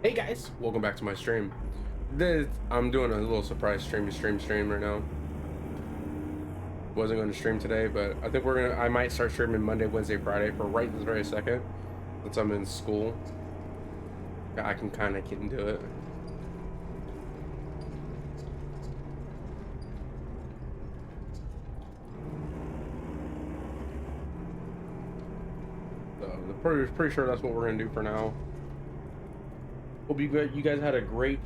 Hey guys, welcome back to my stream. I'm doing a little surprise stream right now. Wasn't going to stream today, but I think I might start streaming Monday, Wednesday, Friday for right this very second. Since I'm in school, I can kind of get into it. So pretty sure that's what we're gonna do for now. Hope you guys had a great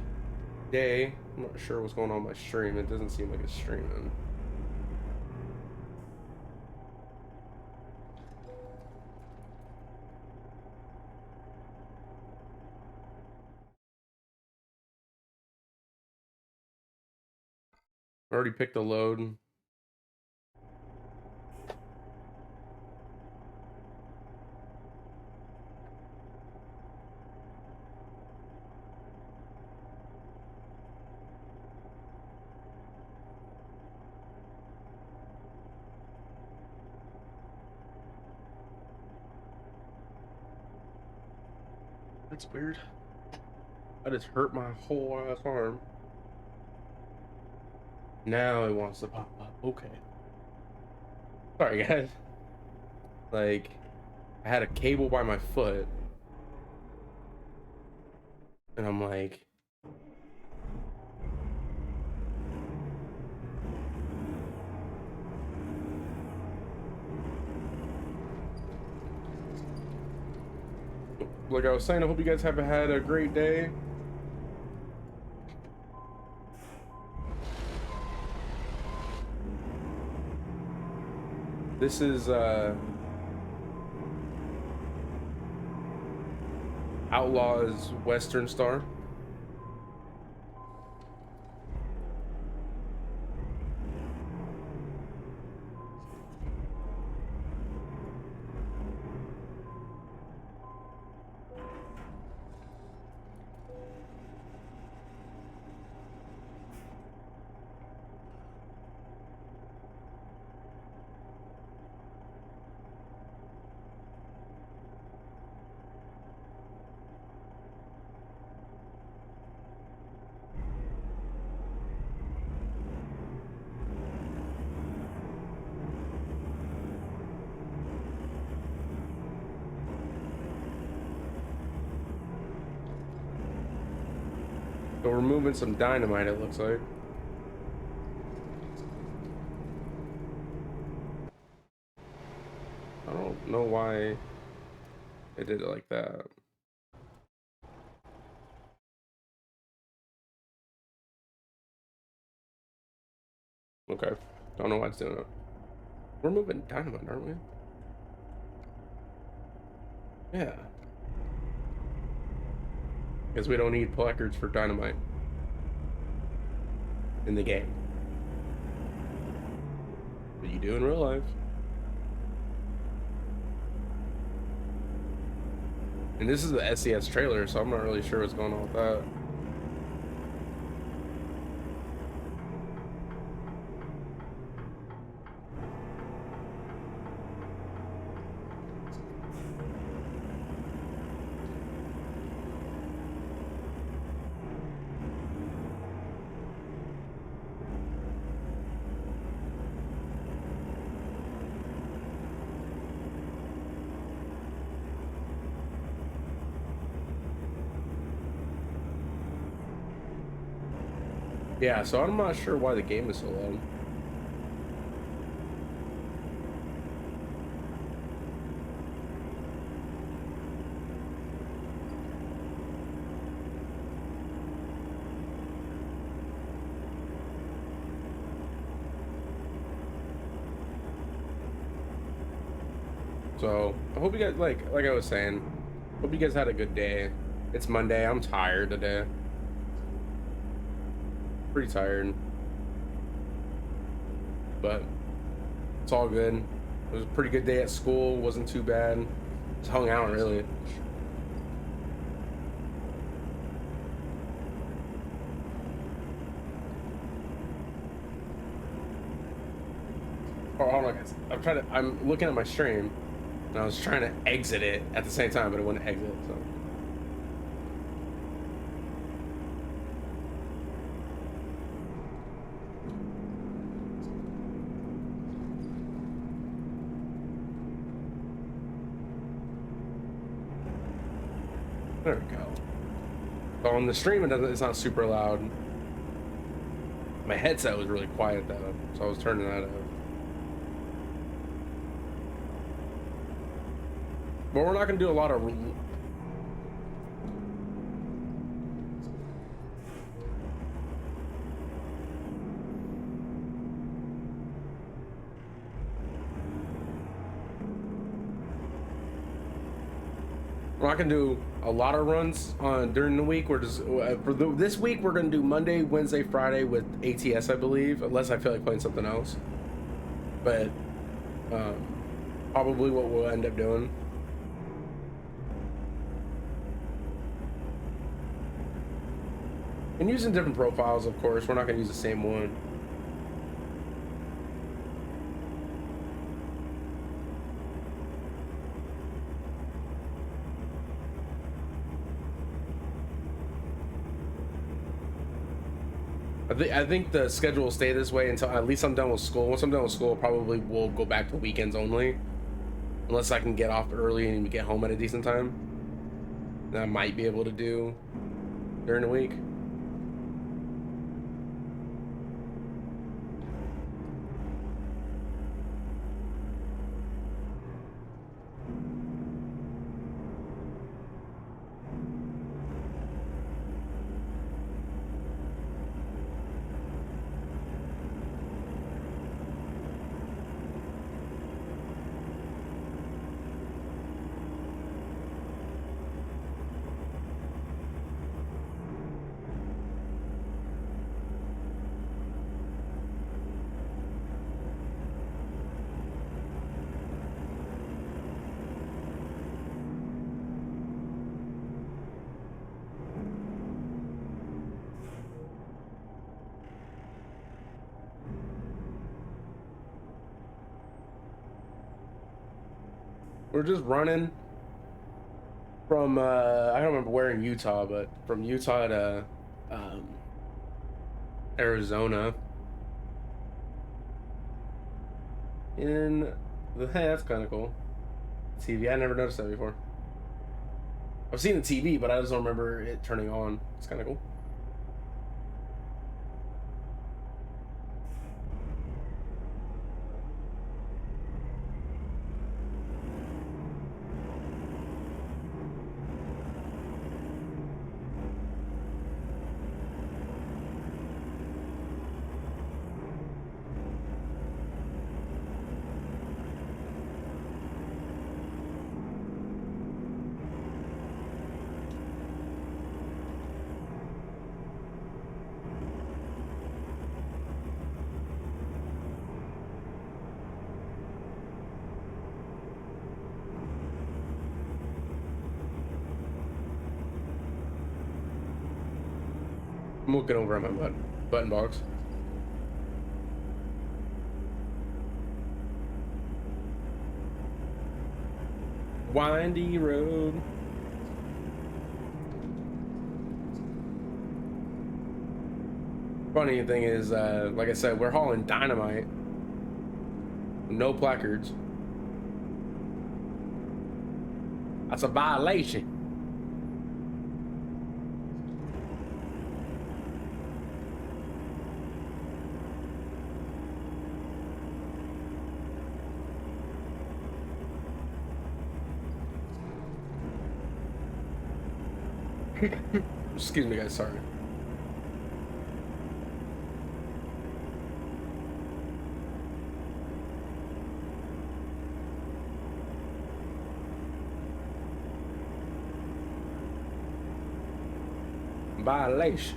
day. I'm not sure what's going on with my stream. It doesn't seem like it's streaming. I already picked the load. That's weird. I just hurt my whole ass arm. Now it wants to pop up. Okay. Sorry, guys. Like, I had a cable by my foot, and I'm like, I was saying, I hope you guys have had a great day. This is Outlaw's Western Star. So we're moving some dynamite, it looks like. I don't know why they did it like that. Okay. Don't know why it's doing it. We're moving dynamite, aren't we? Yeah. Because we don't need placards for dynamite in the game. But you do in real life. And this is the SES trailer, so I'm not really sure what's going on with that. Yeah, so I'm not sure why the game is so low. So I hope you guys like I was saying, hope you guys had a good day. It's Monday. I'm tired today. Pretty tired. But it's all good. It was a pretty good day at school, wasn't too bad. Just hung out really. Oh, hold on guys. I'm looking at my stream and I was trying to exit it at the same time, but it wouldn't exit, so There we go. So on the stream, it's not super loud. My headset was really quiet though, so I was turning that up. But we're not gonna do a lot of. We're not gonna do a lot of runs on during the week. We're just this week we're gonna do Monday, Wednesday, Friday with ATS, I believe, unless I feel like playing something else. But probably what we'll end up doing. And using different profiles, of course. We're not gonna use the same one. I think the schedule will stay this way until at least I'm done with school. Once I'm done with school, probably we'll go back to weekends only. Unless I can get off early and get home at a decent time. That I might be able to do during the week. We're just running from I don't remember where in Utah, but from Utah to Arizona. In the hey, that's kind of cool. TV, I never noticed that before. I've seen the TV, but I just don't remember it turning on. It's kind of cool. I'm looking over at my button box. Windy road. Funny thing is, like I said, we're hauling dynamite. No placards. That's a violation. Excuse me, guys. Sorry. Violation.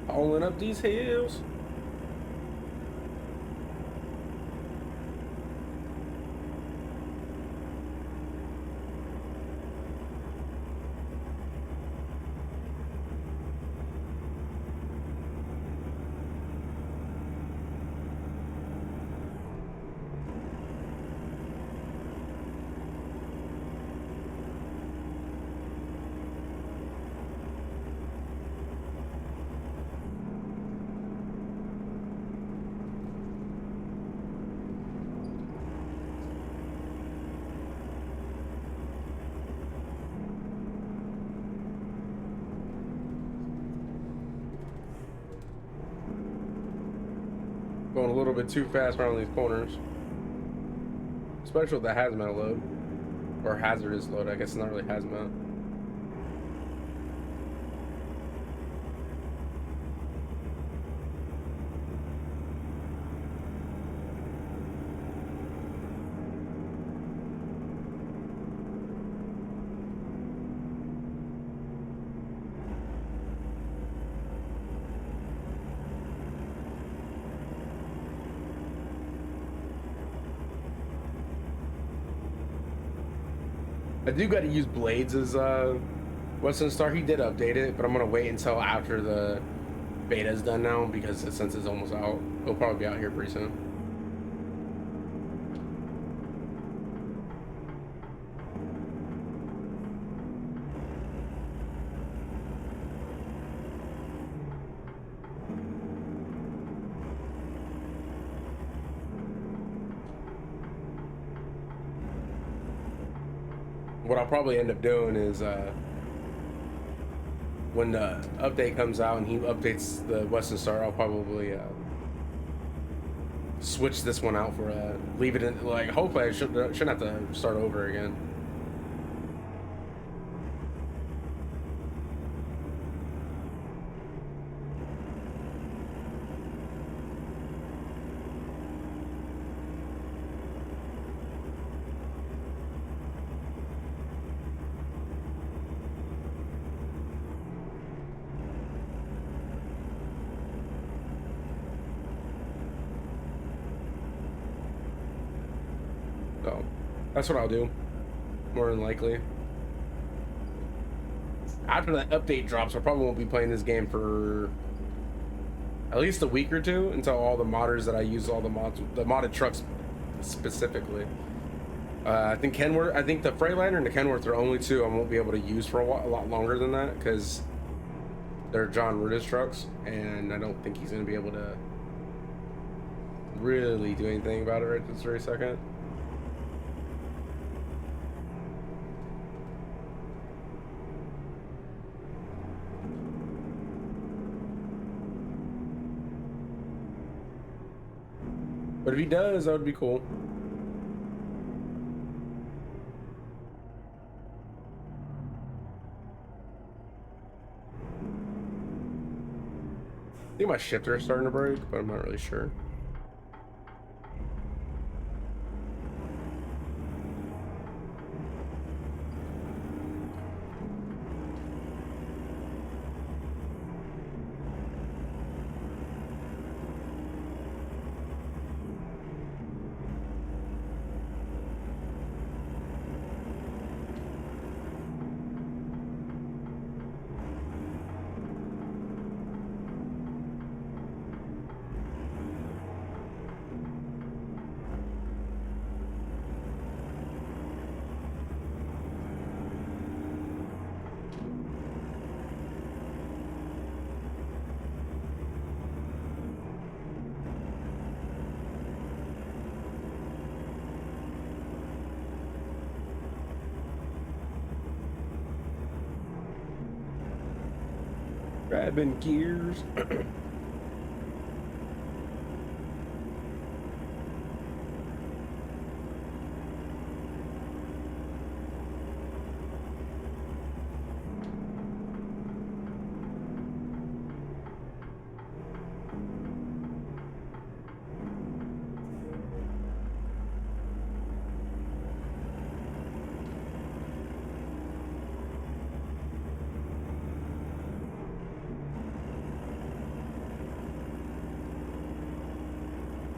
Hauling up these hills. Going a little bit too fast around these corners. Especially with the hazmat load. Or hazardous load, I guess it's not really hazmat. I do got to use Blades as Western Star. He did update it, but I'm gonna wait until after the beta's done now because since it's almost out, it'll probably be out here pretty soon. What I'll probably end up doing is when the update comes out and he updates the Western Star, I'll probably switch this one out for leave it in, like, hopefully I shouldn't have to start over again. So that's what I'll do, more than likely. After that update drops, I probably won't be playing this game for at least a week or two until all the modders that I use, all the mods, the modded trucks specifically. I think Kenworth, I think the Freightliner and the Kenworth are only two I won't be able to use for a lot longer than that because they're John Rudis trucks, and I don't think he's going to be able to really do anything about it right this very second. But if he does, that would be cool. I think my shifter is starting to break, but I'm not really sure. Grabbing gears.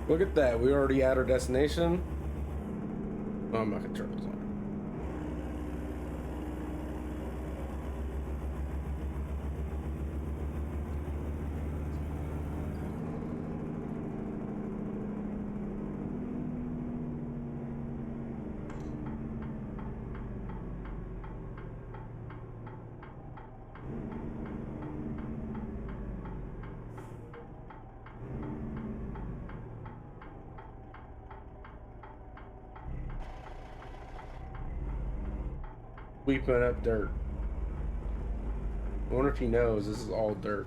Look at that, we already at our destination. Oh, I'm not gonna turn this on. Sweeping up dirt. I wonder if he knows this is all dirt.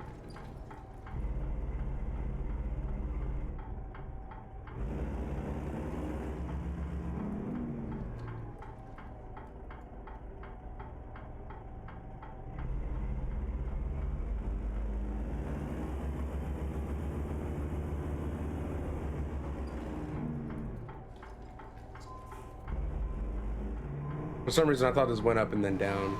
For some reason, I thought this went up and then down.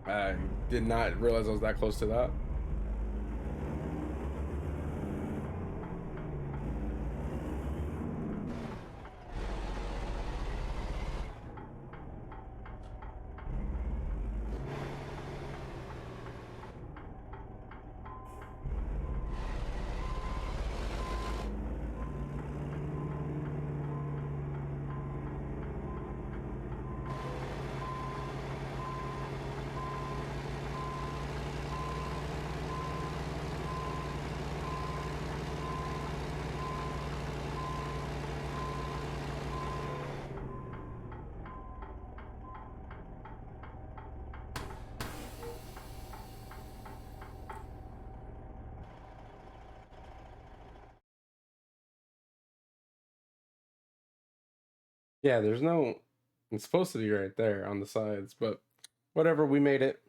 I did not realize I was that close to that. Yeah, there's no. It's supposed to be right there on the sides, but whatever. We made it.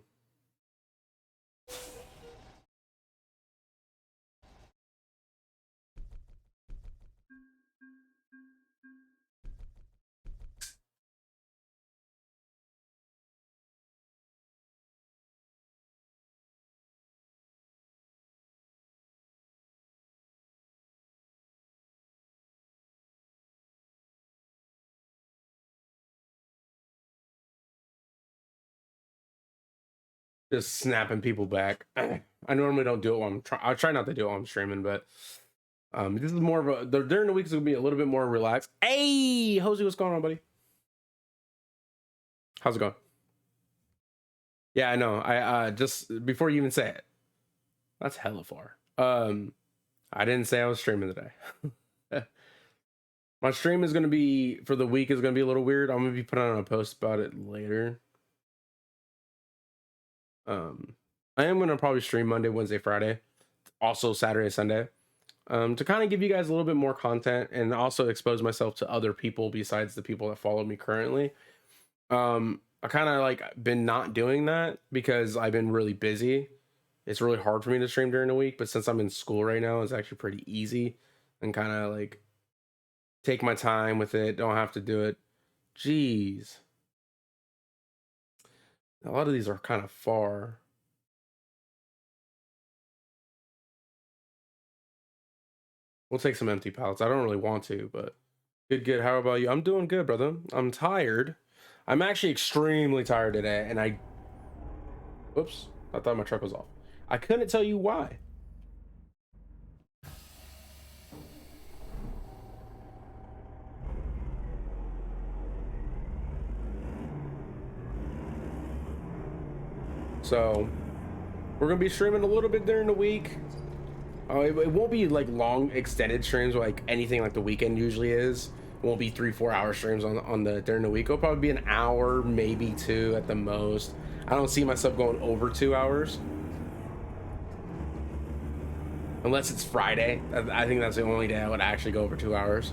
Just snapping people back. I normally don't do it while I try not to do it while I'm streaming, but this is more of a during the week is gonna be a little bit more relaxed. Hey, Jose, what's going on, buddy? How's it going? Yeah, I know. I just before you even say it, that's hella far. I didn't say I was streaming today. My stream is gonna be for the week is gonna be a little weird. I'm gonna be putting on a post about it later. I am gonna probably stream Monday, Wednesday, Friday, also Saturday, Sunday, to kind of give you guys a little bit more content and also expose myself to other people besides the people that follow me currently. I kind of like been not doing that because I've been really busy. It's really hard for me to stream during the week, but since I'm in school right now, it's actually pretty easy and kind of like take my time with it. Don't have to do it. Jeez. A lot of these are kind of far. We'll take some empty pallets. I don't really want to, but good, good. How about you? I'm doing good, brother. I'm tired. I'm actually extremely tired today, and whoops, I thought my truck was off. I couldn't tell you why. So we're gonna be streaming a little bit during the week. It won't be like long extended streams like anything like the weekend usually is. It won't be 3-4 hour streams on the during the week. It'll probably be an hour, maybe two at the most. I don't see myself going over 2 hours unless it's Friday. I think that's the only day I would actually go over 2 hours.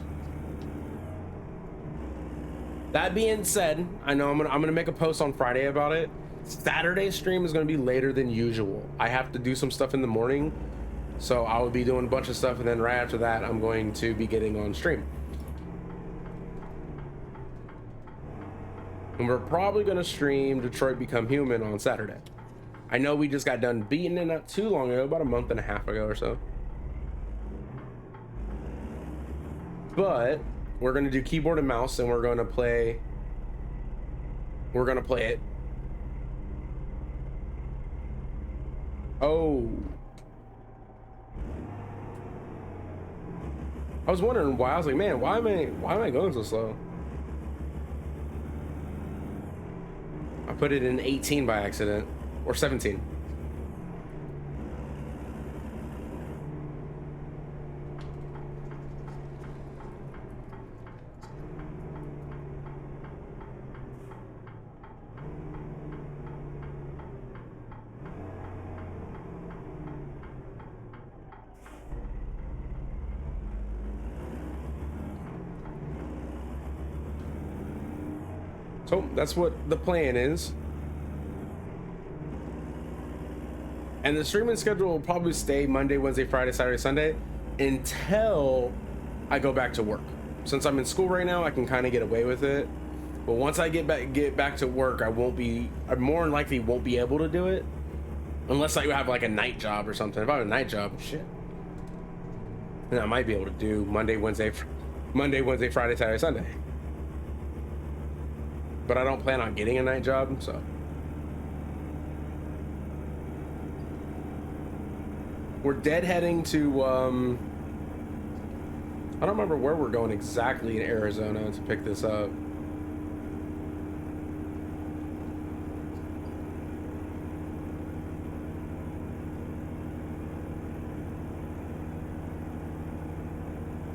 That being said, I know I'm gonna make a post on Friday about it. Saturday stream is gonna be later than usual. I have to do some stuff in the morning, so I will be doing a bunch of stuff, and then right after that, I'm going to be getting on stream. And we're probably gonna stream Detroit Become Human on Saturday. I know we just got done beating it not too long ago, about a month and a half ago or so. But we're gonna do keyboard and mouse, and we're gonna play it. Oh, I was wondering why. I was like, man, why am I going so slow? I put it in 18 by accident, or 17. So that's what the plan is. And the streaming schedule will probably stay Monday, Wednesday, Friday, Saturday, Sunday until I go back to work. Since I'm in school right now, I can kind of get away with it. But once I get back to work, I more than likely won't be able to do it unless I have like a night job or something. If I have a night job, shit, then I might be able to do Monday, Wednesday, Friday, Saturday, Sunday. But I don't plan on getting a night job, so. We're deadheading to, I don't remember where we're going exactly in Arizona to pick this up.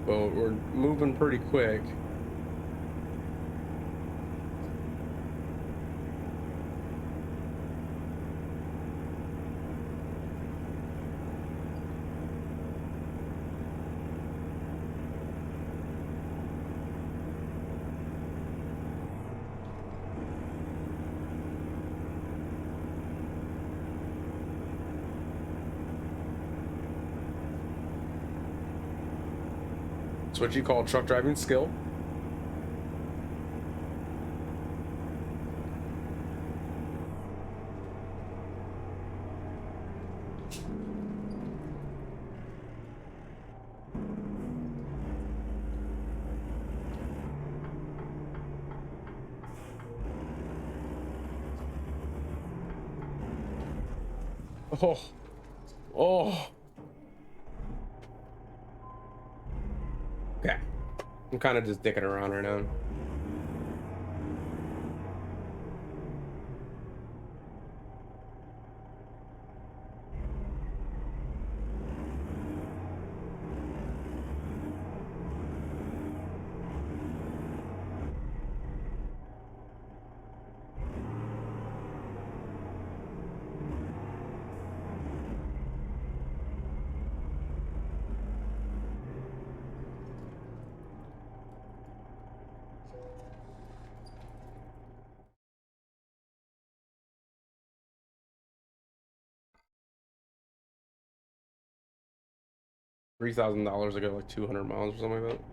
But we're moving pretty quick. It's what you call truck driving skill. Oh, oh. Okay. I'm kind of just dicking around right now. $3,000 to go like 200 miles or something like that.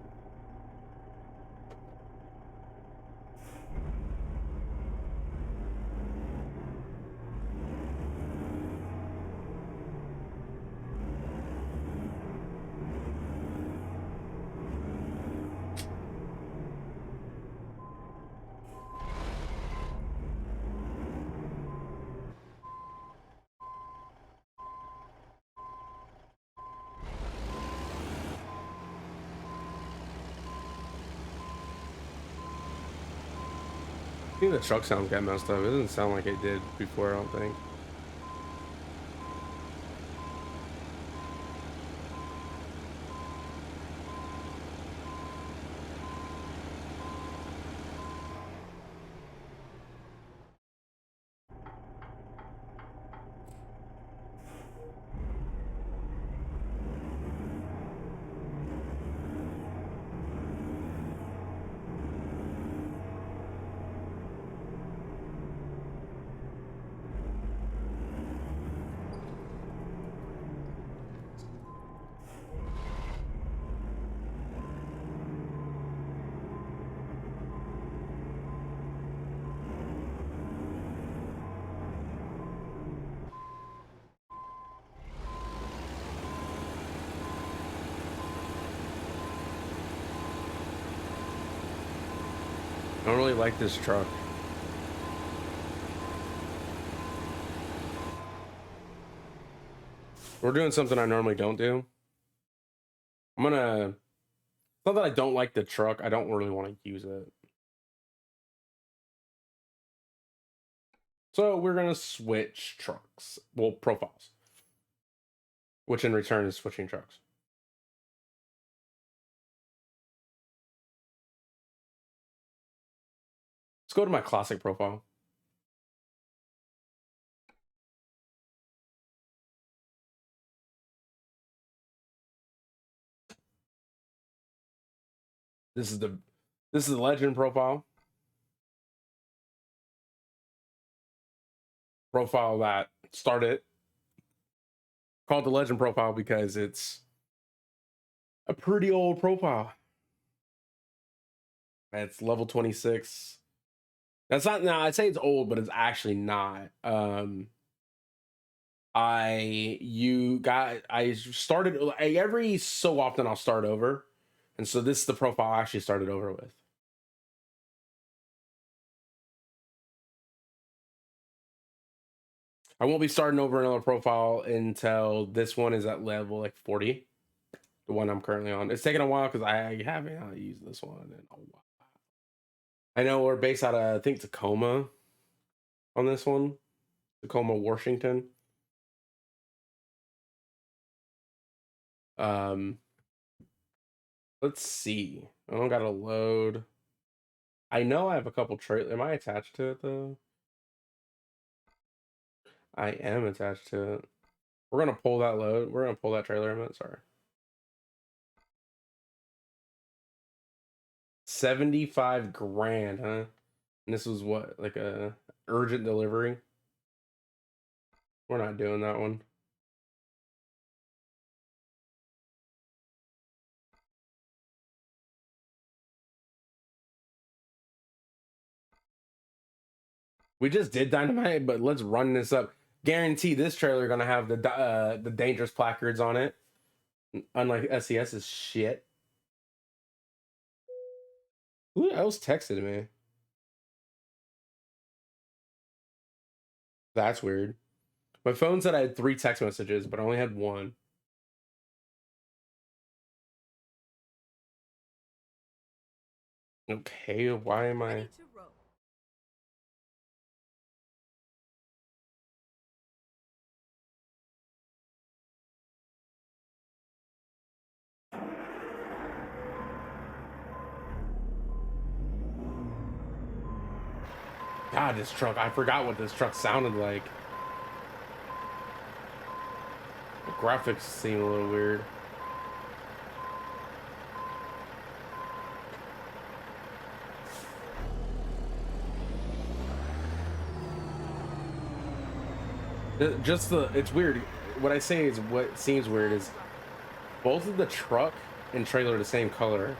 I think the truck sounds got messed up. It doesn't sound like it did before, I don't think. I don't really like this truck. We're doing something I normally don't do. I'm gonna. It's not that I don't like the truck. I don't really want to use it. So we're gonna switch trucks. Well, profiles. Which in return is switching trucks. Let's go to my classic profile. This is the legend profile. Profile that started, called the legend profile because it's a pretty old profile. It's level 26. That's not, now I'd say it's old, but it's actually not. I started like, every so often I'll start over. And so this is the profile I actually started over with. I won't be starting over another profile until this one is at level like 40. The one I'm currently on. It's taken a while because I haven't used this one in a while. I know we're based out of, I think, Tacoma on this one. Tacoma, Washington. Let's see. I don't got to load. I know I have a couple trailers. Am I attached to it though? I am attached to it. We're gonna pull that load. We're gonna pull that trailer. I'm sorry. 75 grand, huh? And this was what, like a urgent delivery? We're not doing that one. We just did dynamite, but let's run this up. Guarantee this trailer gonna have the dangerous placards on it, unlike SES's shit. Who else texted me? That's weird. My phone said I had 3 text messages, but I only had 1. Okay, why am I? God, this truck. I forgot what this truck sounded like. The graphics seem a little weird. It's weird. What I say is what seems weird is both of the truck and trailer are the same color,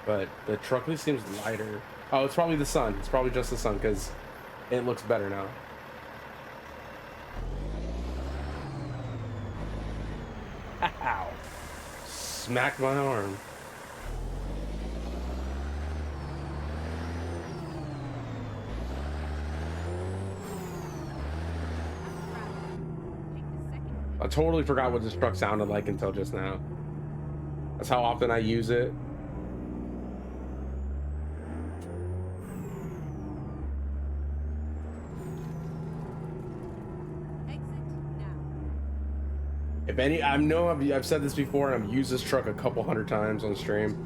but the truck at least seems lighter. Oh, it's probably the sun. It's probably just the sun because it looks better now. Ow. Smacked my arm. I totally forgot what this truck sounded like until just now. That's how often I use it. If any, I know I've said this before, and I've used this truck a couple hundred times on stream.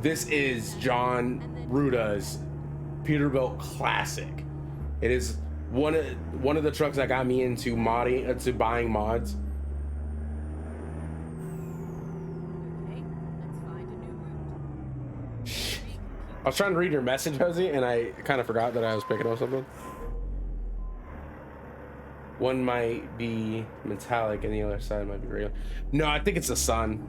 This is John Ruda's Peterbilt Classic. It is one of the trucks that got me into modding, to buying mods. Okay, let's find a new route. I was trying to read your message, Josie, and I kind of forgot that I was picking up something. One might be metallic and the other side might be real. No, I think it's the sun.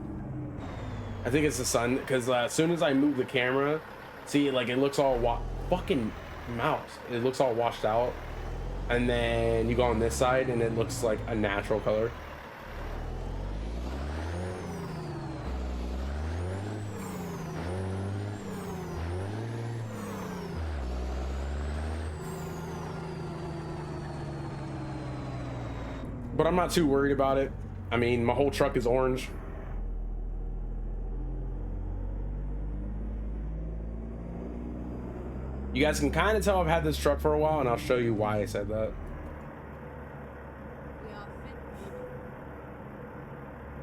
I think it's the sun because as soon as I move the camera, see, like it looks all fucking mouse. It looks all washed out, and then you go on this side and it looks like a natural color. but I'm not too worried about it. I mean, my whole truck is orange. You guys can kind of tell I've had this truck for a while, and I'll show you why I said that. We are finished.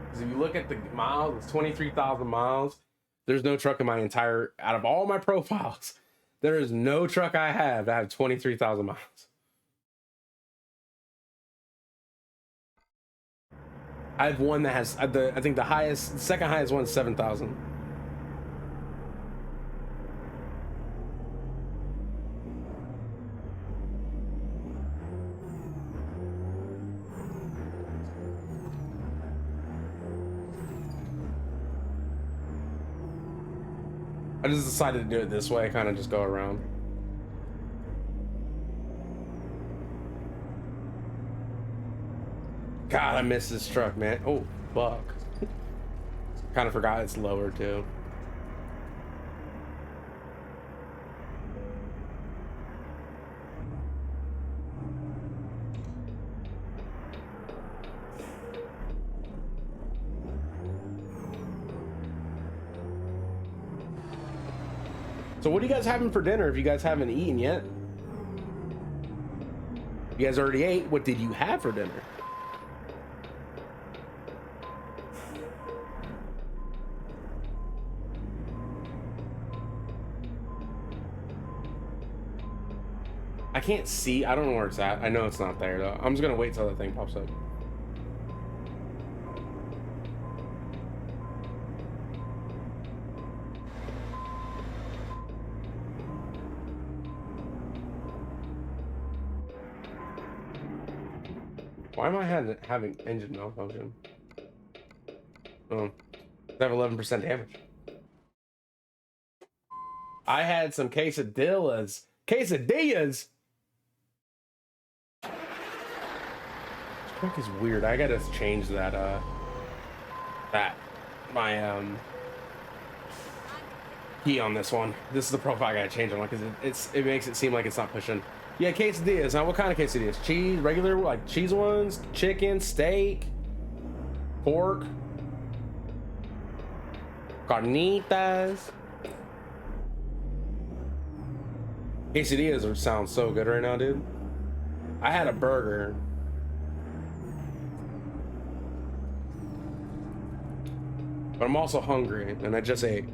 Because if you look at the miles, it's 23,000 miles. There's no truck in my entire, out of all my profiles, there is no truck I have that have 23,000 miles. I have one that has, I think the highest, the second highest one is 7,000. I just decided to do it this way, kind of just go around. God, I miss this truck, man. Oh, fuck. Kind of forgot it's lower, too. So what are you guys having for dinner if you guys haven't eaten yet? You guys already ate. What did you have for dinner? I can't see. I don't know where it's at. I know it's not there though. I'm just gonna wait till the thing pops up. Why am I having engine malfunction? Oh, I have 11% damage. I had some quesadillas. Quesadillas. This truck is weird. I gotta change that. My key on this one. This is the profile I gotta change on because it makes it seem like it's not pushing. Yeah, quesadillas. Now, what kind of quesadillas? Cheese, regular, like cheese ones, chicken, steak, pork, carnitas. Quesadillas sound so good right now, dude. I had a burger. But I'm also hungry, and I just ate.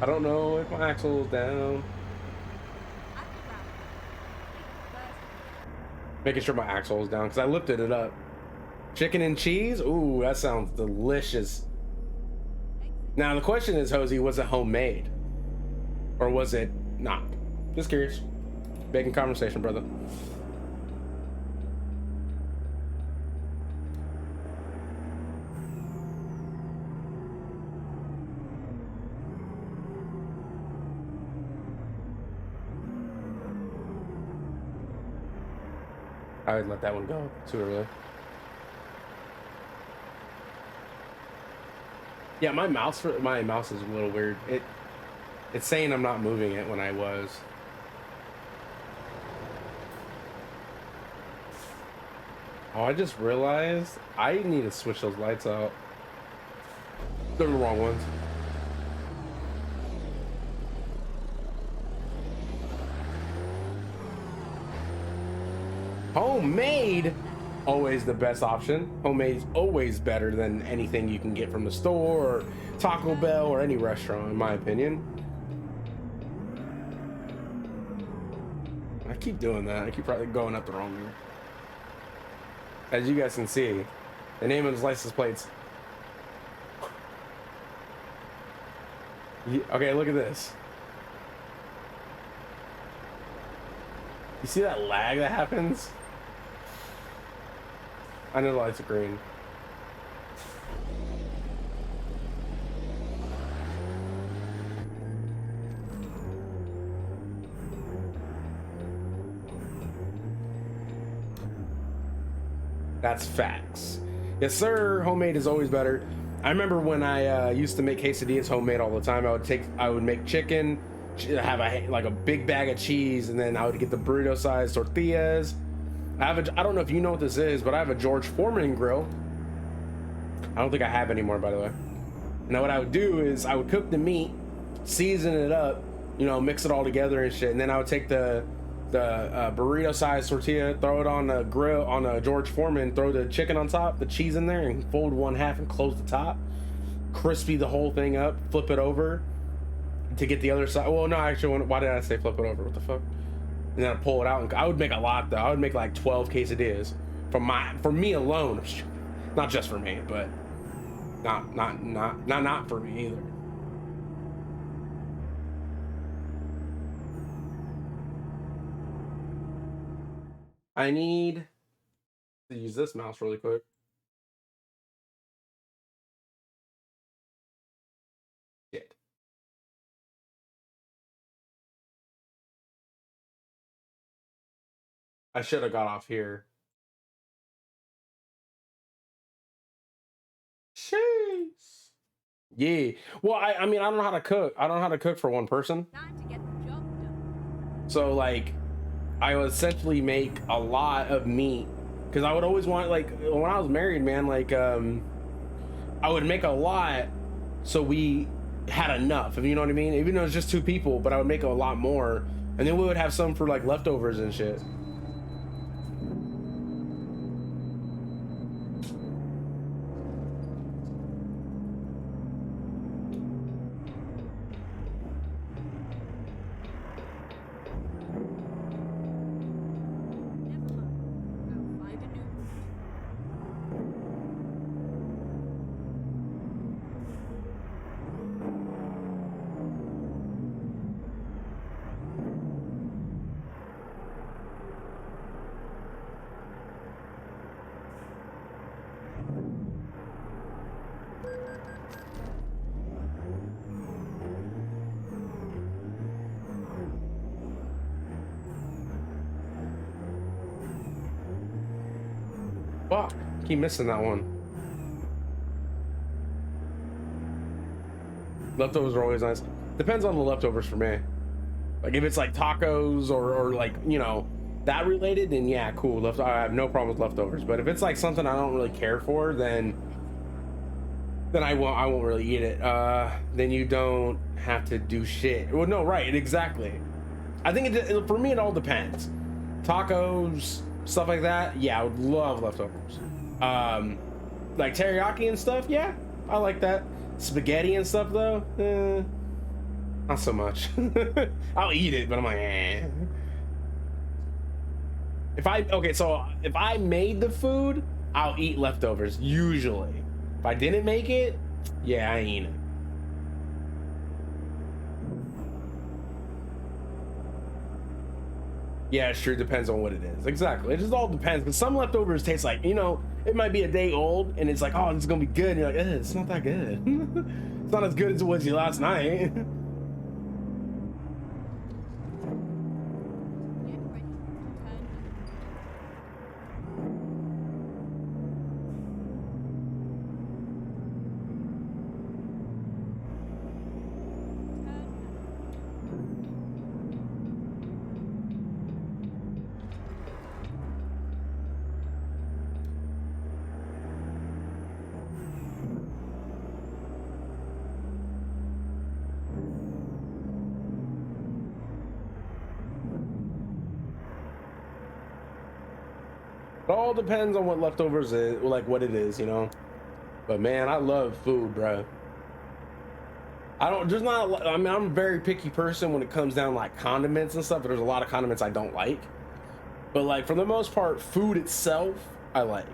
I don't know if my axle's down. Making sure my axle is down because I lifted it up. Chicken and cheese? Ooh, that sounds delicious. Now the question is, Hosey, was it homemade? Or was it not? Just curious. Bacon conversation, brother. I would let that one go too early. Yeah, my mouse is a little weird. It's saying I'm not moving it when I was. Oh, I just realized I need to switch those lights out. They're the wrong ones. Homemade, always the best option. Homemade is always better than anything you can get from the store or Taco Bell or any restaurant, in my opinion. I keep doing that. I keep probably going up the wrong way. As you guys can see, the name of his license plates. Okay, look at this. You see that lag that happens? I know the lights are green. That's facts. Yes, sir. Homemade is always better. I remember when I used to make quesadillas homemade all the time. I would make chicken, have like a big bag of cheese, and then I would get the burrito size tortillas. I don't know if you know what this is, but I have a George Foreman grill. I don't think I have anymore, by the way. Now what I would do is I would cook the meat, season it up, you know, mix it all together and shit, and then I would take the burrito size tortilla, throw it on the grill on a George Foreman, throw the chicken on top, the cheese in there, and fold one half and close the top, crispy the whole thing up, flip it over to get the other side. Well, no, actually, why did I say flip it over? What the fuck? And then I pull it out, and I would make a lot though. I would make like 12 quesadillas for me alone, not just for me, but not for me either. I need to use this mouse really quick. Shit. I should have got off here. Jeez. Yeah. Well, I mean, I don't know how to cook. I don't know how to cook for one person. Time to get the job done. So like, I would essentially make a lot of meat because I would always want, like, when I was married, man, like I would make a lot so we had enough, if you know what I mean. Even though it's just 2 people, but I would make a lot more, and then we would have some for like leftovers and shit. Never mind. I'll find a new route. Fuck, keep missing that one. Leftovers are always nice. Depends on the leftovers for me. Like if it's like tacos or like, you know, that related, then yeah, cool. I have no problem with leftovers. But if it's like something I don't really care for, then I won't really eat it. Then you don't have to do shit. Well, no, right, exactly. I think for me it all depends. Tacos, stuff like that, yeah, I would love leftovers. Like teriyaki and stuff, yeah, I like that. Spaghetti and stuff though, not so much. I'll eat it, but I'm like, eh. If I made the food, I'll eat leftovers usually. If I didn't make it, yeah, I ain't it. Yeah, it sure depends on what it is. Exactly. It just all depends. Because some leftovers taste like, you know, it might be a day old and it's like, oh, it's gonna be good. And you're like, it's not that good. It's not as good as it was last night. Get ready to turn left. It all depends on what leftovers is, like what it is, you know. But man, I love food, bro. I don't, there's not, I mean, I'm a very picky person when it comes down to like condiments and stuff, but there's a lot of condiments I don't like. But like for the most part, food itself, I like.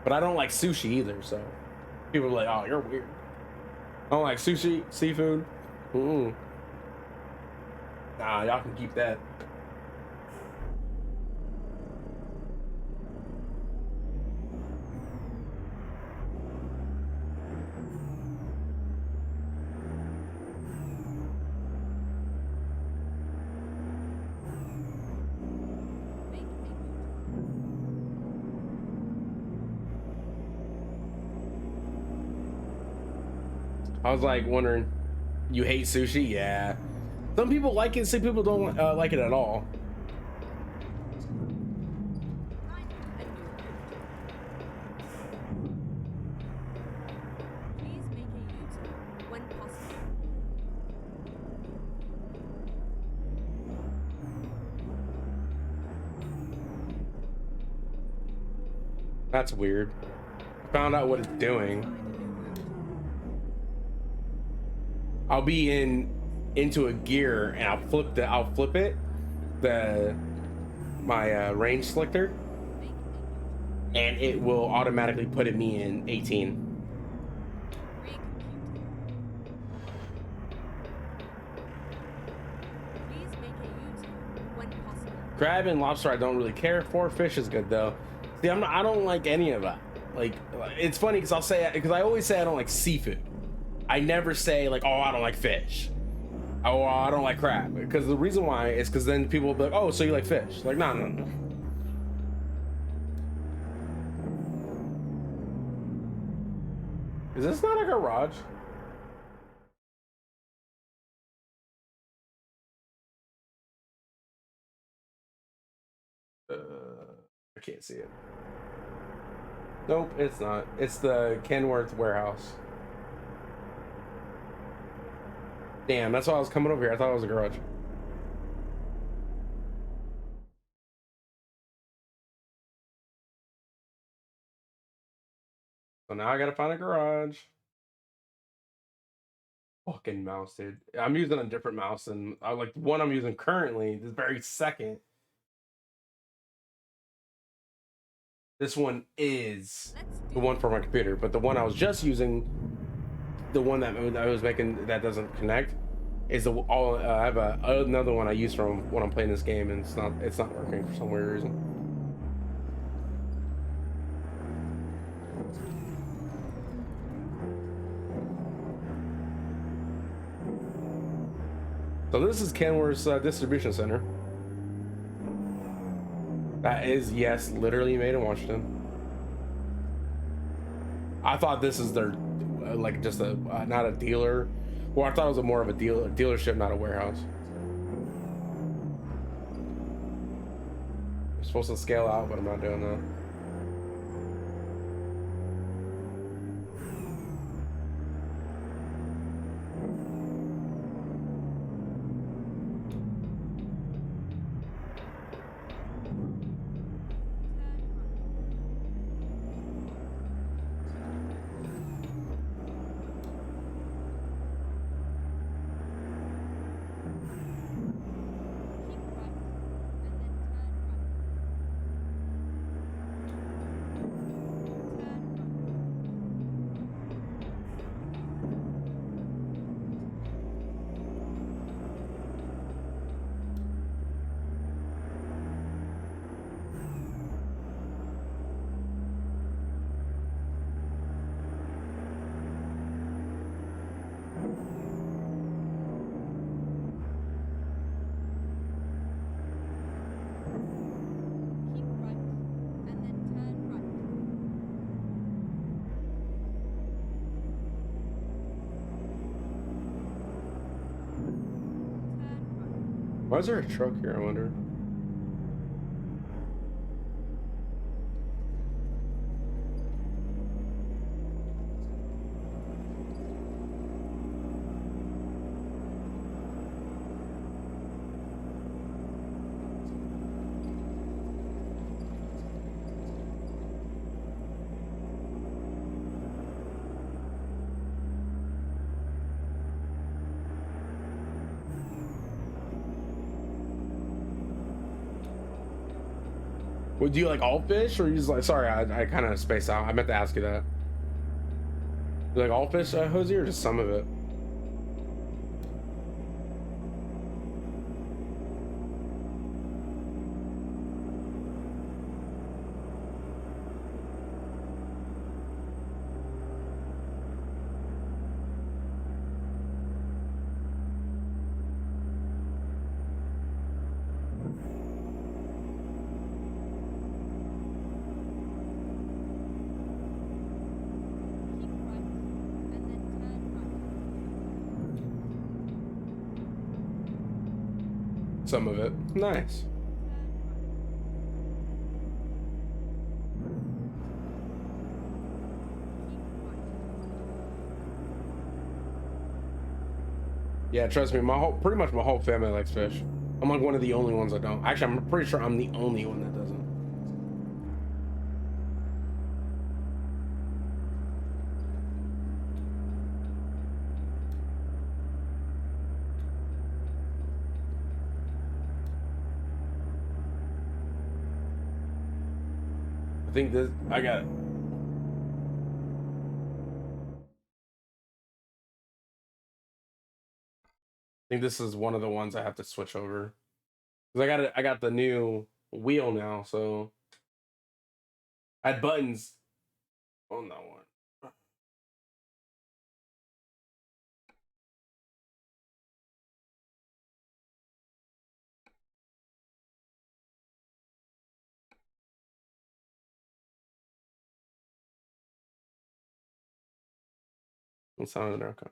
But I don't like sushi either, so people are like, oh, you're weird. I don't like sushi, seafood. Mm-mm. Nah, y'all can keep that. Make a U-turn. I was like wondering, you hate sushi? Yeah. Some people like it, some people don't like it at all. Find a new route. Please make a U-turn when possible. That's weird. Found out what it's doing. Find a new route. I'll be into a gear and I'll flip it, my range selector, Make a U-turn. and it will automatically put me in 18. Recomputing. Please make a U-turn when possible. Crab and lobster I don't really care for. Fish is good though. See, I don't like any of that. Like, it's funny because I always say I don't like seafood. I never say like, oh, I don't like fish. Oh, I don't like crab. Because the reason why is because then people will be like, oh, so you like fish? Like, no, no, no. Is this not a garage? I can't see it. Nope, it's not. It's the Kenworth warehouse. Damn, that's why I was coming over here. I thought it was a garage. So now I gotta find a garage. Fucking mouse, dude. I'm using a different mouse than like the one I'm using currently, this very second. This one is the one for my computer, but the one I was just using, the one that I was making that doesn't connect, is I have another one I use from when I'm playing this game, and it's not working for some weird reason. So this is Kenworth's distribution center. That is, yes, literally made in Washington. I thought this is their like just a not a dealer. Well, I thought it was more of a dealership, not a warehouse. I'm supposed to scale out, but I'm not doing that. Why is there a truck here, I wonder? Well, do you like all fish, or you just like? Sorry, I kind of spaced out. I meant to ask you that. You like all fish, Hosey, or just some of it? Some of it. Nice. Yeah, trust me, pretty much my whole family likes fish. I'm like one of the only ones that don't. Actually, I'm pretty sure I'm the only one that doesn't. I think this, I got it. I think this is one of the ones I have to switch over. Cause I got the new wheel now, so I had buttons on that one. It's not in America.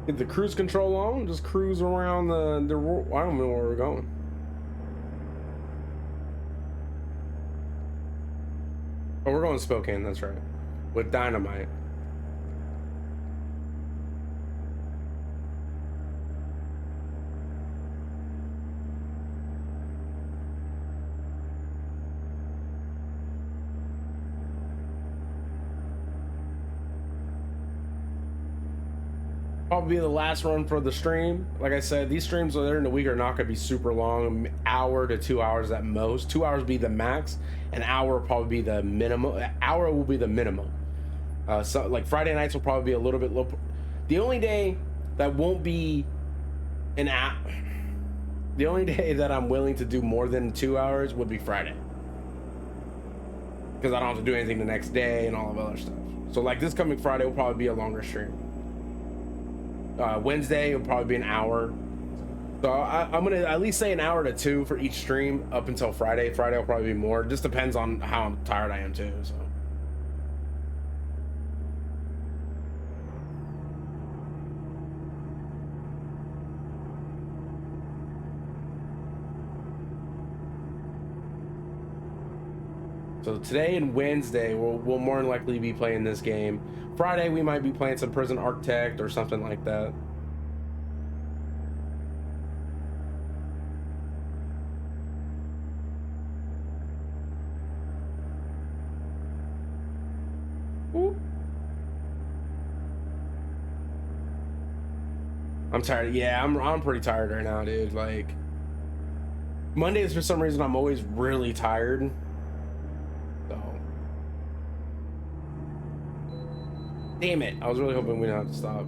Get the cruise control on, just cruise around the I don't know where we're going. Oh, we're going to Spokane, that's right. With dynamite. Probably the last run for the stream. Like I said, these streams later in the week are not going to be super long. Hour to 2 hours at most. 2 hours will be the max. An hour will probably be the minimum. An hour will be the minimum. So like Friday nights will probably be a little bit low. The only day that won't be an app. The only day that I'm willing to do more than 2 hours would be Friday, because I don't have to do anything the next day and all of other stuff. So like this coming Friday will probably be a longer stream. Wednesday will probably be an hour. So I'm gonna at least say an hour to two for each stream up until Friday. Friday will probably be more. Just depends on how tired I am too. So. So today and Wednesday, we'll more than likely be playing this game. Friday, we might be playing some Prison Architect or something like that. Ooh. I'm tired. Yeah, I'm pretty tired right now, dude. Like Mondays, for some reason, I'm always really tired. So. Damn it. I was really hoping we didn't have to stop.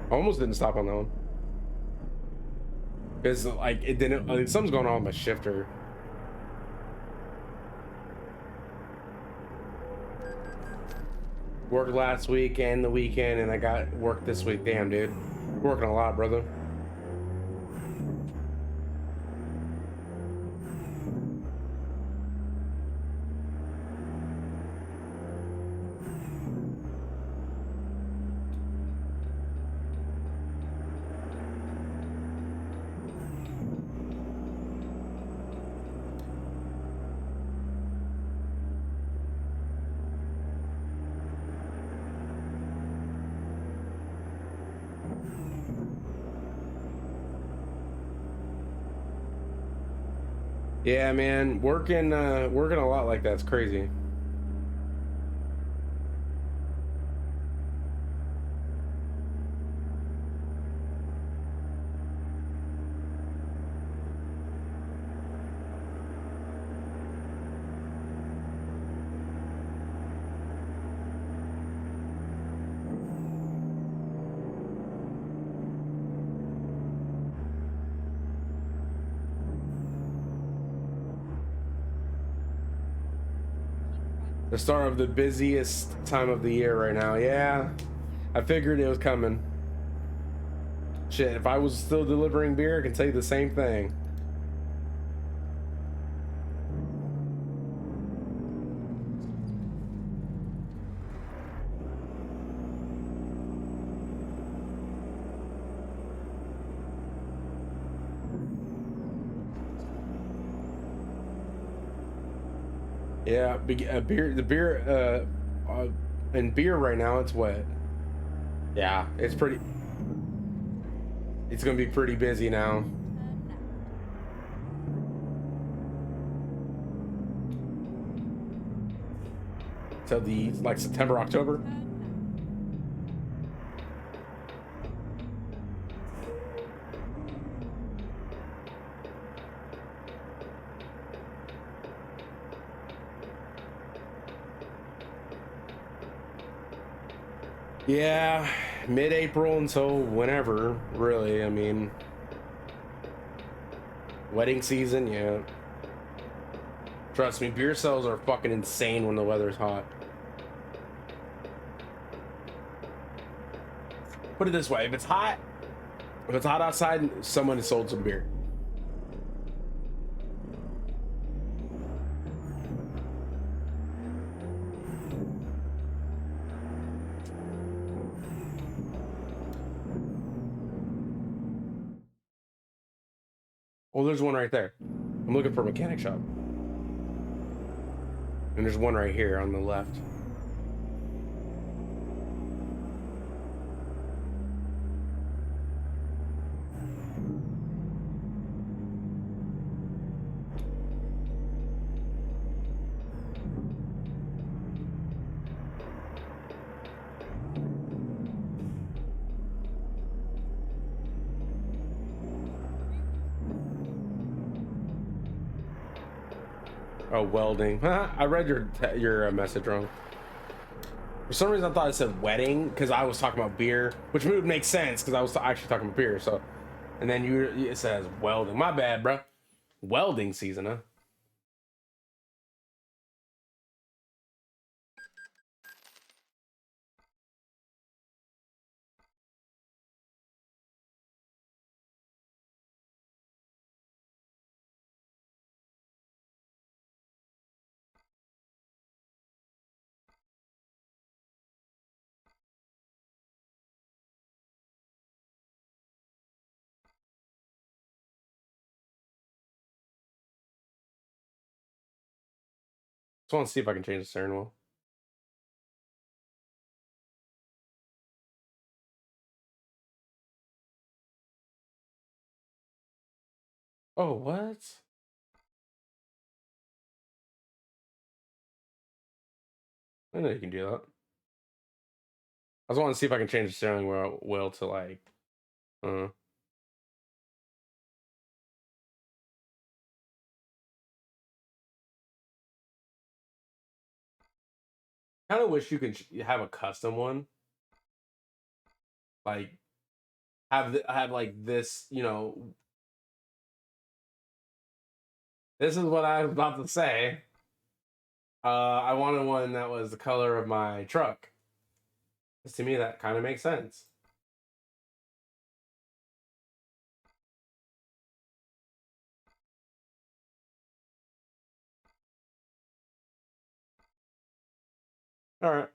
I almost didn't stop on that one. Because, like, it didn't, like, something's going on with my shifter. Worked last week and the weekend, and I got work this week. Damn, dude. Working a lot, brother. Yeah, man, working a lot like that's crazy. The start of the busiest time of the year right now. Yeah, I figured it was coming. Shit, if I was still delivering beer, I can tell you the same thing. Yeah, beer. The beer, and beer right now, it's wet. Yeah, it's pretty. It's gonna be pretty busy now. Till the like September, October. Yeah, mid-April until whenever, really. I mean, wedding season, yeah. Trust me, beer sales are fucking insane when the weather's hot. Put it this way, if it's hot outside, someone has sold some beer. Oh, there's one right there. I'm looking for a mechanic shop. And there's one right here on the left. Oh, welding. I read your message wrong. For some reason, I thought it said wedding because I was talking about beer, which would make sense because I was actually talking about beer. So, and then it says welding. My bad, bro. Welding season, huh? Just want to see if I can change the steering wheel. Oh, what? I know you can do that. I just want to see if I can change the steering wheel to like, uh, kind of wish you could have a custom one, like have like this. This is what I was about to say. I wanted one that was the color of my truck. 'Cause to me, that kind of makes sense. All right.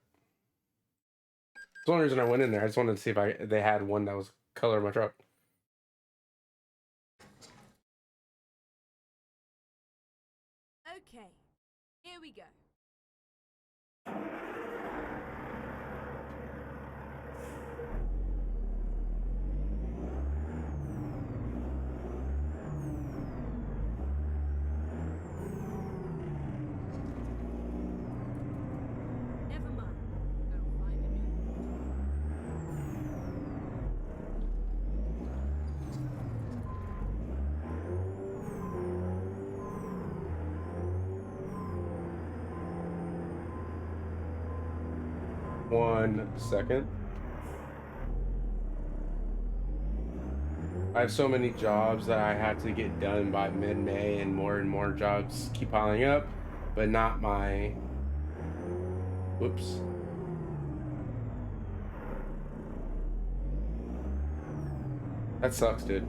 That's the only reason I went in there. I just wanted to see if they had one that was color of my truck. Okay, here we go. Never mind. I'll find a new One second. I have so many jobs that I have to get done by mid-May, and more jobs keep piling up, but not my Whoops. That sucks, dude.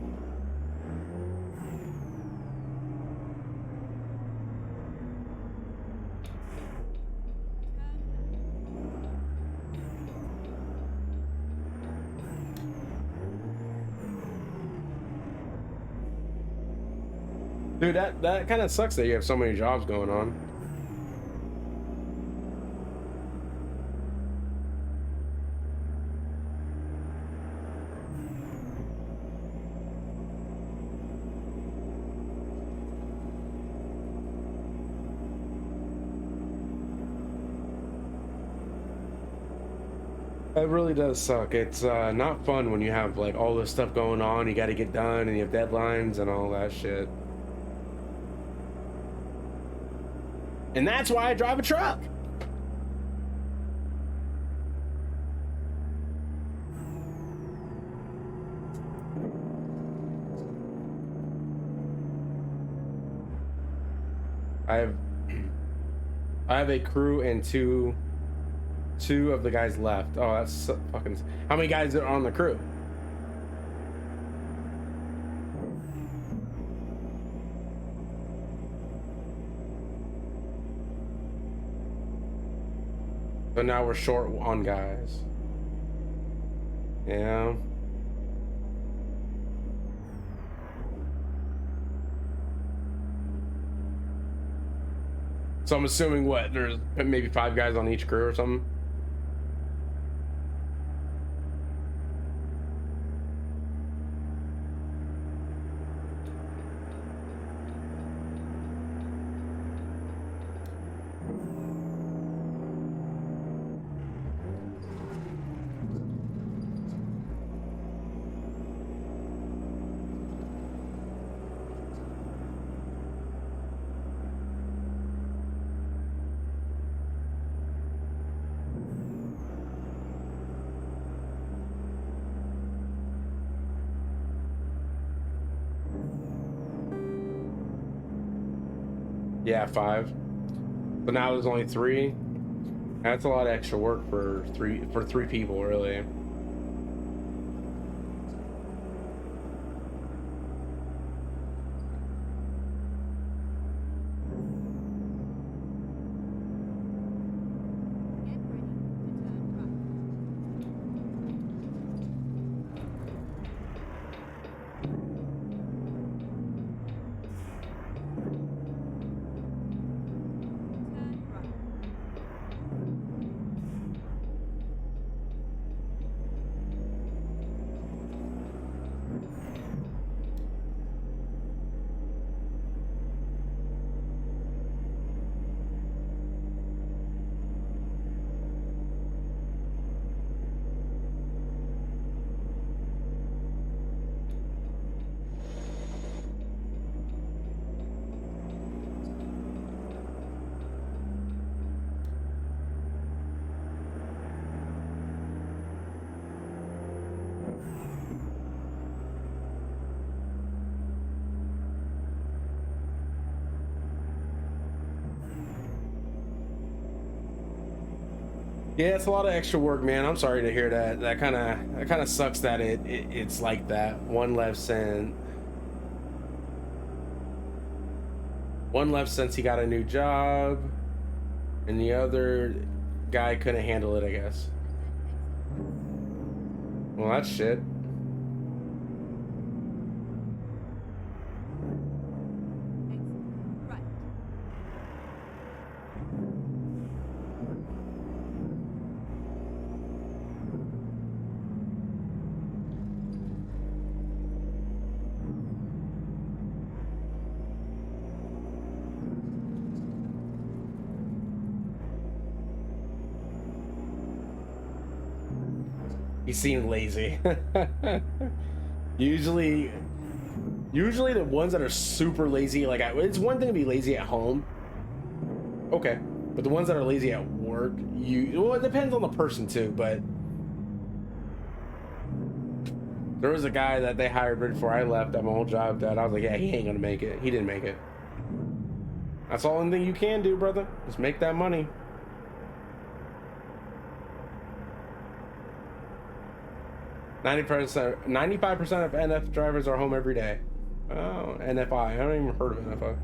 Dude, that kind of sucks that you have so many jobs going on. It really does suck. It's not fun when you have like all this stuff going on. You got to get done, and you have deadlines and all that shit. And that's why I drive a truck. I have I have a crew and two of the guys left. Oh, that's fucking. How many guys are on the crew? So now we're short on guys. Yeah. So I'm assuming what, there's maybe 5 guys on each crew or something. Yeah, 5. But now there's only 3. That's a lot of extra work for three people, really. Yeah, it's a lot of extra work, man. I'm sorry to hear that. That kind of sucks that it's like that. One left since he got a new job, and the other guy couldn't handle it, I guess. Well, that's shit. He seemed lazy. usually usually the ones that are super lazy, like it's one thing to be lazy at home, okay, but the ones that are lazy at work, well, it depends on the person too, but there was a guy that they hired right before I left at my old job that I was like, yeah, he ain't gonna make it. He didn't make it. That's the only thing you can do, brother. Just make that money. 90%, 95% of NF drivers are home every day. Oh, NFI. I don't even heard of NFI.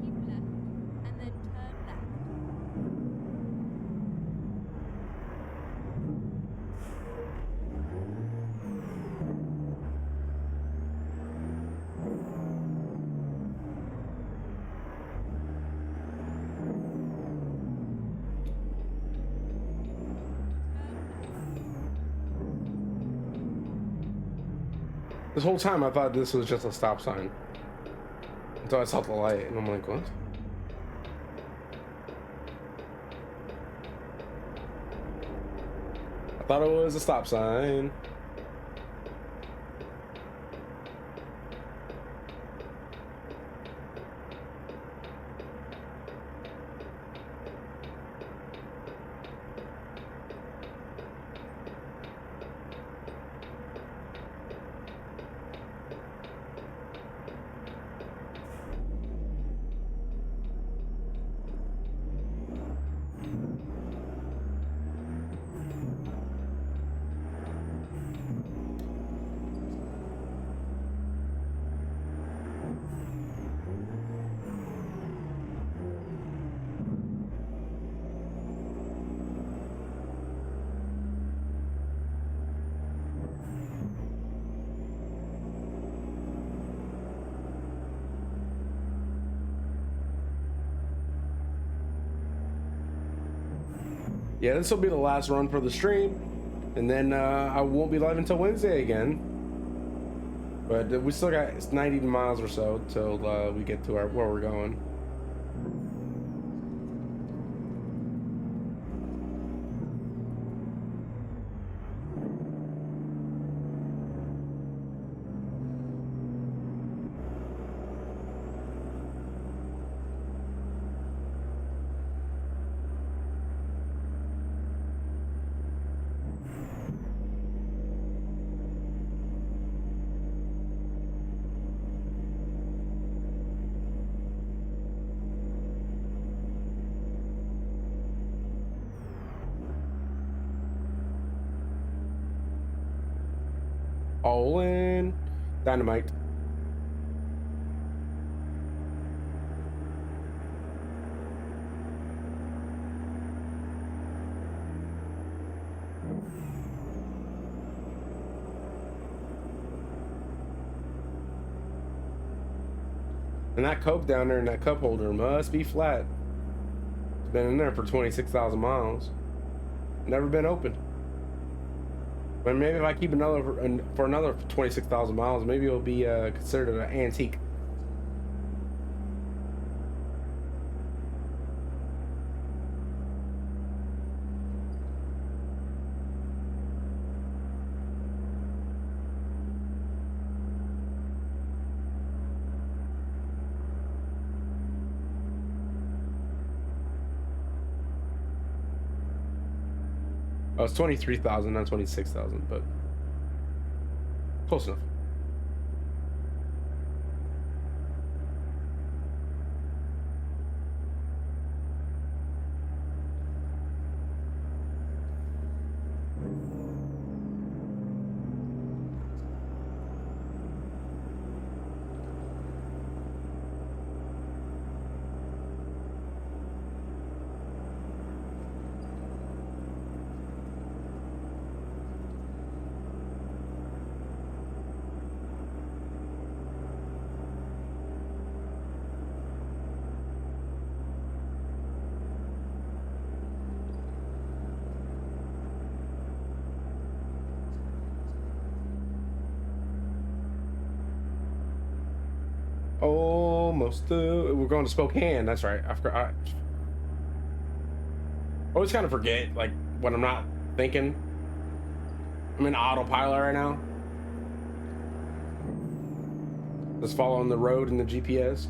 Keep left and then turn left. Turn left. This whole time I thought this was just a stop sign. Until I saw the light and I'm like, what? I thought it was a stop sign. Yeah, this will be the last run for the stream, and then I won't be live until Wednesday again. But we still got 90 miles or so till we get to where we're going. All in dynamite. And that Coke down there in that cup holder must be flat. It's been in there for 26,000 miles. Never been opened. But maybe if I keep another for another 26,000 miles, maybe it'll be considered an antique. Oh, it's 23,000, not 26,000, but close enough. Almost. We're going to Spokane. That's right. I forgot. always kind of forget, like, when I'm not thinking. I'm in autopilot right now. Just following the road and the GPS.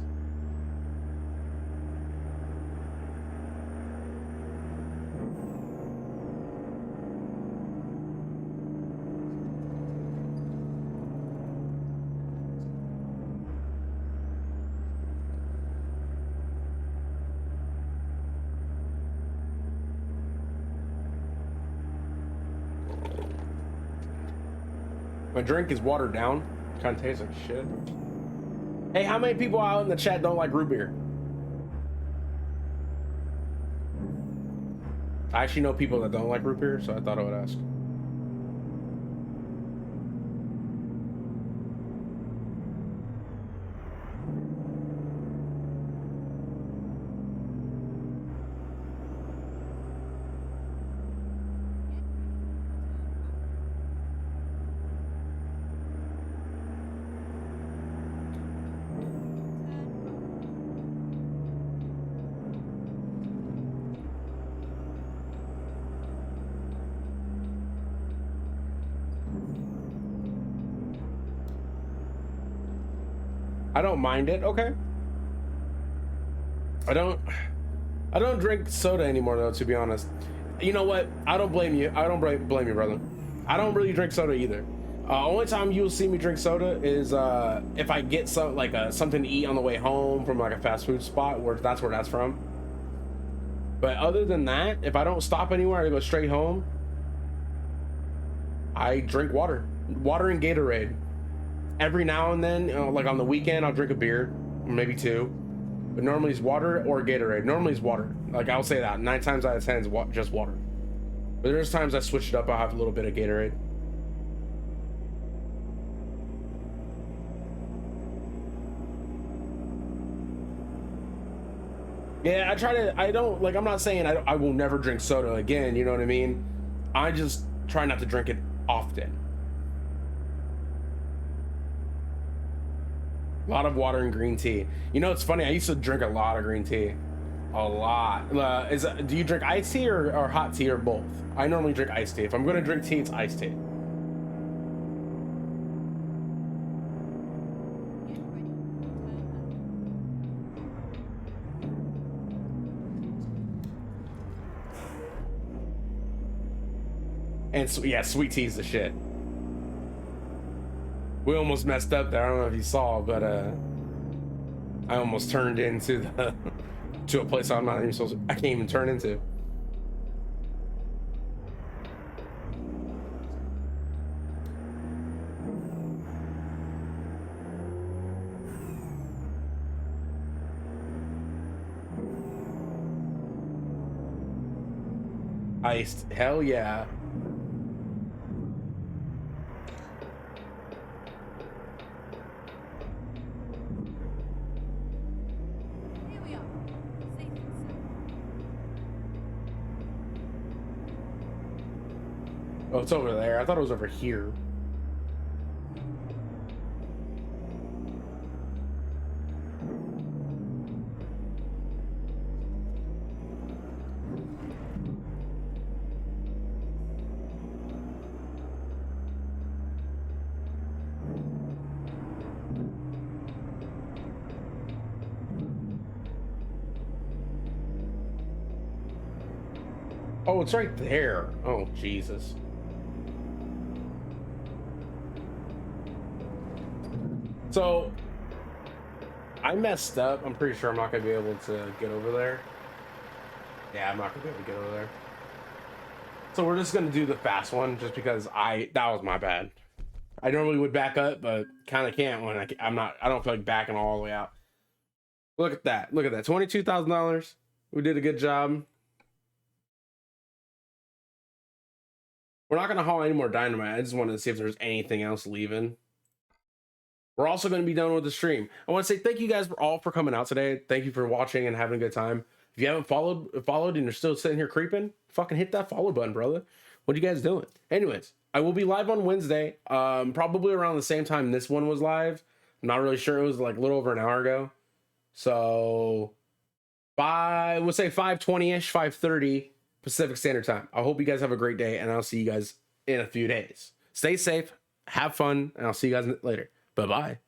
My drink is watered down. Kind of tastes like shit. Hey, how many people out in the chat don't like root beer? I actually know people that don't like root beer, so I thought I would ask. I don't mind it. Okay. I don't drink soda anymore though, to be honest. You know what? I don't blame you. I don't blame you, brother. I don't really drink soda either. Only time you'll see me drink soda is if I get some something to eat on the way home from like a fast food spot where that's from. But other than that, if I don't stop anywhere, I go straight home. I drink water and Gatorade. Every now and then, like on the weekend, I'll drink a beer, maybe two. But normally it's water or Gatorade. Normally it's water. Like I'll say that 9 times out of 10 is just water. But there's times I switch it up. I'll have a little bit of Gatorade. Yeah, I'm not saying I will never drink soda again. You know what I mean? I just try not to drink it often. A lot of water and green tea. You know, it's funny. I used to drink a lot of green tea. A lot. Do you drink iced tea or hot tea or both? I normally drink iced tea. If I'm going to drink tea, it's iced tea. And yeah, sweet tea's the shit. We almost messed up there. I don't know if you saw, but I almost turned into to a place I'm not even supposed to. I can't even turn into. Iced, hell yeah. Oh, it's over there. I thought it was over here. Oh, it's right there. Oh, Jesus. So, I messed up. I'm pretty sure I'm not going to be able to get over there. Yeah, I'm not going to be able to get over there. So we're just going to do the fast one just because that was my bad. I normally would back up, but kind of can't when I don't feel like backing all the way out. Look at that. Look at that. $22,000. We did a good job. We're not going to haul any more dynamite. I just wanted to see if there's anything else leaving. We're also going to be done with the stream. I want to say thank you guys all for coming out today. Thank you for watching and having a good time. If you haven't followed and you're still sitting here creeping, fucking hit that follow button, brother. What are you guys doing? Anyways, I will be live on Wednesday, probably around the same time this one was live. I'm not really sure. It was like a little over an hour ago. So we'll say 5:20ish, 5:30 Pacific Standard Time. I hope you guys have a great day, and I'll see you guys in a few days. Stay safe, have fun, and I'll see you guys later. Bye bye.